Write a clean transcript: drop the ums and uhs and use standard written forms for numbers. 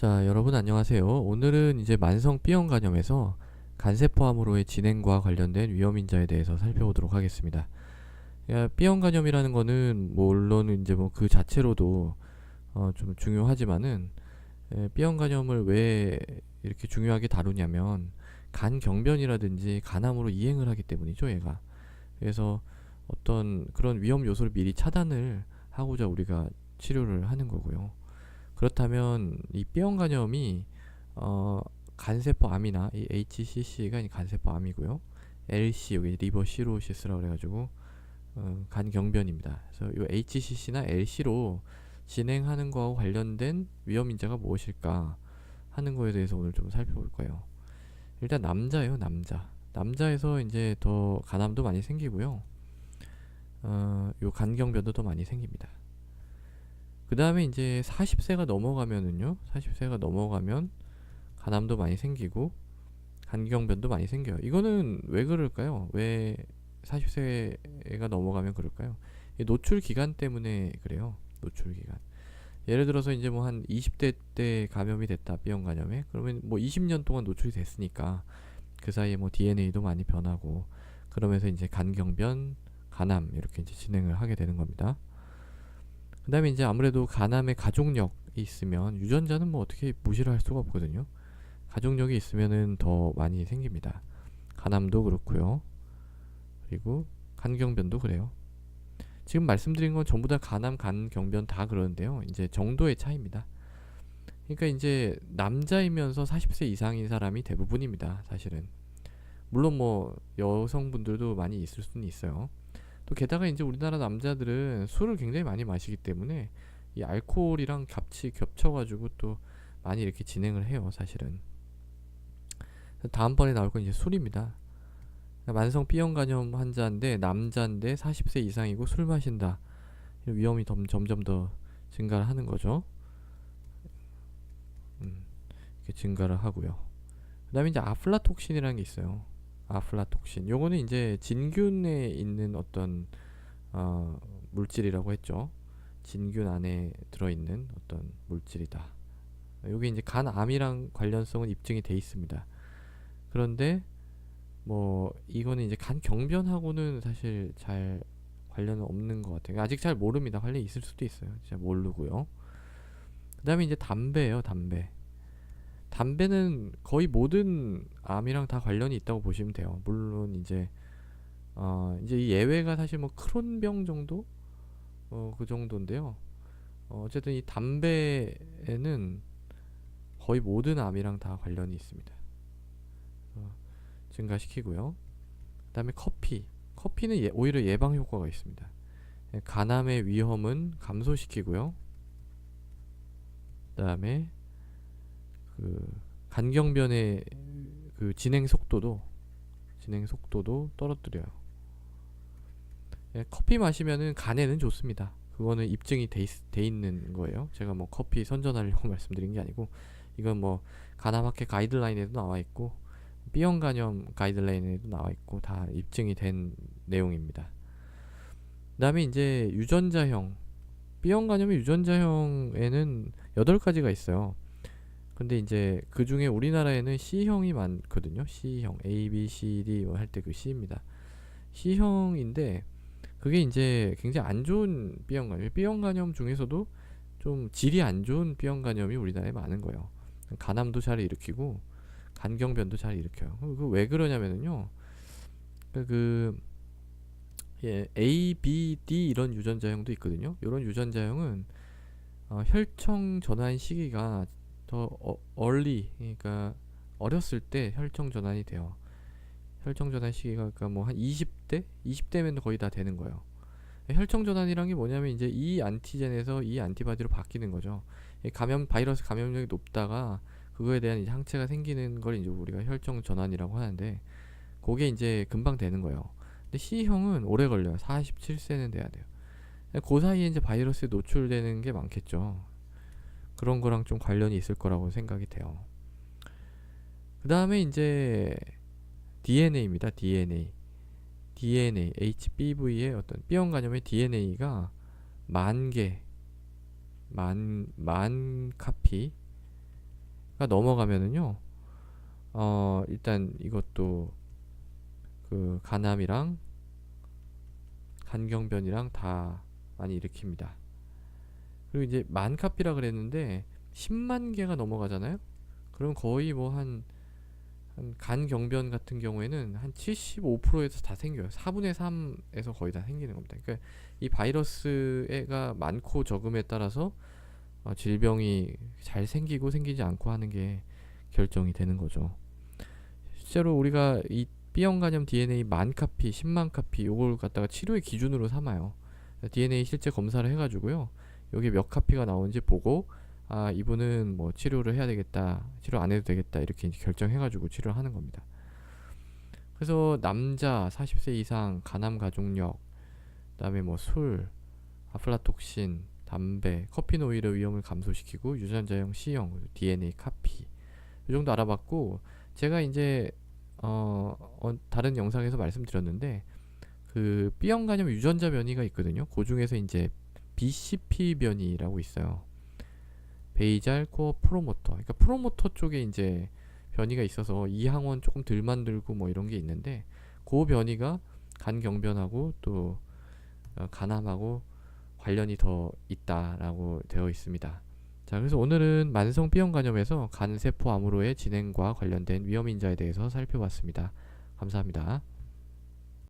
자, 여러분 안녕하세요. 오늘은 이제 만성 B형 간염에서 간세포암으로의 진행과 관련된 위험인자에 대해서 살펴보도록 하겠습니다. B형 간염이라는 거는 물론 이제 뭐 그 자체로도 좀 중요하지만은 B형 간염을 왜 이렇게 중요하게 다루냐면 간 경변이라든지 간암으로 이행을 하기 때문이죠, 얘가. 그래서 어떤 그런 위험 요소를 미리 차단을 하고자 우리가 치료를 하는 거고요. 그렇다면 이 B형 간염이 간세포 암이나 이 HCC가 간세포 암이고요. LC 여기 리버 시로시스라고 그래가지고 간경변입니다. 그래서 이 HCC나 LC로 진행하는 거하고 관련된 위험인자가 무엇일까 하는 거에 대해서 오늘 좀 살펴볼 거예요. 일단 남자예요, 남자. 남자에서 이제 더 간암도 많이 생기고요. 요 간경변도 더 많이 생깁니다. 그 다음에 이제 40세가 넘어가면은요, 40세가 넘어가면 간암도 많이 생기고 간경변도 많이 생겨요. 이거는 왜 그럴까요? 왜 40세가 넘어가면 그럴까요? 이 노출 기간 때문에 그래요. 노출 기간. 예를 들어서 이제 뭐 한 20대 때 감염이 됐다, B형 간염에. 그러면 뭐 20년 동안 노출이 됐으니까 그 사이에 뭐 DNA도 많이 변하고 그러면서 이제 간경변, 간암 이렇게 이제 진행을 하게 되는 겁니다. 그 다음에 이제 아무래도 간암의 가족력이 있으면 유전자는 뭐 어떻게 무시를 할 수가 없거든요. 가족력이 있으면은 더 많이 생깁니다. 간암도 그렇고요. 그리고 간경변도 그래요. 지금 말씀드린 건 전부 다 간암, 간경변 다 그러는데요. 이제 정도의 차이입니다. 그러니까 이제 남자이면서 40세 이상인 사람이 대부분입니다. 사실은. 물론 뭐 여성분들도 많이 있을 수는 있어요. 또 게다가 이제 우리나라 남자들은 술을 굉장히 많이 마시기 때문에 이 알코올이랑 같이 겹쳐가지고 또 많이 이렇게 진행을 해요, 사실은. 다음번에 나올 건 이제 술입니다. 만성 B형 간염 환자인데 남자인데 40세 이상이고 술 마신다. 위험이 점점 더 증가를 하는 거죠. 이렇게 증가를 하고요. 그 다음에 이제 아플라톡신이라는 게 있어요. 아플라톡신. 요거는 이제 진균에 있는 어떤 물질이라고 했죠. 진균 안에 들어있는 어떤 물질이다. 요게 이제 간암이랑 관련성은 입증이 돼 있습니다. 그런데 뭐 이거는 이제 간경변하고는 사실 잘 관련은 없는 것 같아요. 아직 잘 모릅니다. 관련이 있을 수도 있어요. 잘 모르고요. 그 다음에 이제 담배예요, 담배. 담배는 거의 모든 암이랑 다 관련이 있다고 보시면 돼요. 물론 이제 이 예외가 사실 뭐 크론병 정도 그 정도인데요. 어쨌든 이 담배에는 거의 모든 암이랑 다 관련이 있습니다. 증가시키고요. 그 다음에 커피는 오히려 예방 효과가 있습니다. 간암의 위험은 감소시키고요. 그 다음에 그 간경변의 그 진행 속도도 떨어뜨려요. 커피 마시면은 간에는 좋습니다. 그거는 입증이 돼 있는 거예요. 제가 뭐 커피 선전하려고 말씀드린 게 아니고 이건 뭐 간암학회 가이드라인에도 나와 있고 B형 간염 가이드라인에도 나와 있고 다 입증이 된 내용입니다. 그 다음에 이제 유전자형 B형 간염의 유전자형에는 8가지가 있어요. 근데 이제 그 중에 우리나라에는 C형이 많거든요. C형, A, B, C, D 할 때 그 C입니다. C형인데 그게 이제 굉장히 안 좋은 B형 간염. B형 간염 중에서도 좀 질이 안 좋은 B형 간염이 우리나라에 많은 거예요. 간암도 잘 일으키고 간경변도 잘 일으켜요. 그 왜 그러냐면은요. A, B, D 이런 유전자형도 있거든요. 이런 유전자형은 혈청 전환 시기가 더 early, 그러니까 어렸을 때 혈청 전환이 돼요. 혈청 전환 시기가 그러니까 뭐 한 20대면 거의 다 되는 거예요. 혈청 전환이란 게 뭐냐면 이제 이 안티젠에서 이 안티바디로 바뀌는 거죠. 바이러스 감염력이 높다가 그거에 대한 이제 항체가 생기는 걸 이제 우리가 혈청 전환이라고 하는데 그게 이제 금방 되는 거예요. 근데 C형은 오래 걸려요. 47세는 돼야 돼요. 그 사이에 이제 바이러스에 노출되는 게 많겠죠. 그런 거랑 좀 관련이 있을 거라고 생각이 돼요. 그 다음에 이제 DNA입니다. DNA, HBV의 어떤 B형 간염의 DNA가 만 카피 넘어가면은요, 일단 이것도 그 간암이랑 간경변이랑 다 많이 일으킵니다. 그리고 이제 만카피라 그랬는데 10만 개가 넘어가잖아요. 그럼 거의 뭐 한 간경변 같은 경우에는 한 75%에서 다 생겨요. 4분의 3에서 거의 다 생기는 겁니다. 그러니까 이 바이러스가 많고 적음에 따라서 질병이 잘 생기고 생기지 않고 하는 게 결정이 되는 거죠. 실제로 우리가 이 B형 간염 DNA 만 카피, 10만 카피 요걸 갖다가 치료의 기준으로 삼아요. DNA 실제 검사를 해가지고요. 여기 몇 카피가 나오는지 보고 이분은 뭐 치료를 해야 되겠다, 치료 안 해도 되겠다 이렇게 이제 결정해가지고 치료를 하는 겁니다. 그래서 남자 40세 이상 간암 가족력, 그다음에 뭐 술, 아플라톡신, 담배, 커피는 오히려 위험을 감소시키고 유전자형 C형, DNA 카피 이 정도 알아봤고 제가 이제 다른 영상에서 말씀드렸는데 그 B형 간염 유전자 변이가 있거든요. 그 중에서 이제 BCP 변이라고 있어요. 베이잘 코어 프로모터. 그러니까 프로모터 쪽에 이제 변이가 있어서 이항원 조금 덜 만들고 뭐 이런 게 있는데 그 변이가 간경변하고 또 간암하고 관련이 더 있다라고 되어 있습니다. 자, 그래서 오늘은 만성 B형 간염에서 간세포 암으로의 진행과 관련된 위험 인자에 대해서 살펴봤습니다. 감사합니다.